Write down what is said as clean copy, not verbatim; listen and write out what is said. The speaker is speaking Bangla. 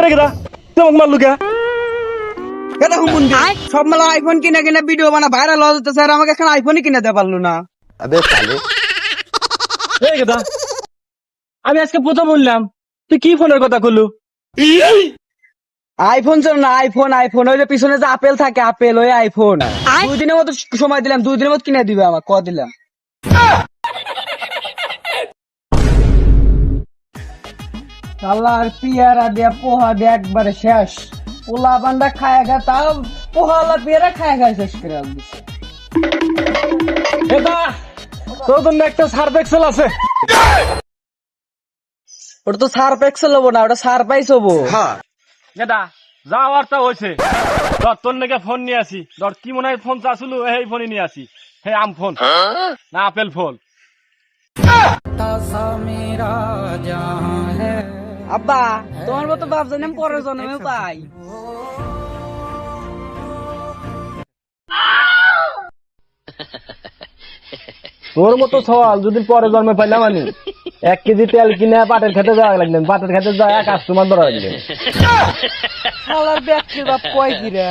কেডা কেডা তোমাক মারলু কে? কেডা হুমুন্দি সব মালা আইফোন কিনে কিনে ভিডিও বানা ভাইরাল হয়ে যেতেছে আর আমাকে এখন আইফোনই কিনে দিতে পারলো না। এই কেডা? আমি আজকে প্রথম বললাম তুই কি ফোনের কথা কইলু? আইফোন ছিল না, আইফোন আইফোন ওই যে পিছনে যে আপেল থাকে, আপেল ওই আইফোন। 2 দিনের মতো সময় দিলাম, 2 দিনের মতো কিনে দিবে আমার, ক দিলাম। শালার পিয়ারা দিয়া পোহা দিয়ে একবারে শেষ। পোলা বান্ডা খায় গা, তাও পোহালা পিয়ারা খায় গা শেষ করে দিছে। এটা তোর জন্য একটা সার্ফ এক্সেল আছে। ওটা তো সার্ফ এক্সেল হবো না, ওটা সারপ্রাইজ হবো। এটা যাওয়ারটা হয়েছে। ধর তোর নাকি ফোন নিয়ে আসি, ধর কি মনে হয় ফোন চাচ্ছিল এই ফোনই নিয়ে আসি। হে আম ফোন না আপেল ফোন। আব্বা তোমার মতো বাপ জানি আমি পরের জন্মে পাই। তোর মতো সওয়াল যদি পরে জন্মে পাইলাম আমি 1 কেজি তেল কিনে পাটের খেতে যাওয়া লাগলেন, পাটের খেতে যায় কাস্টমার ধরা লাগলেন। শালার ব্যাগ বাপ কয় কি রে?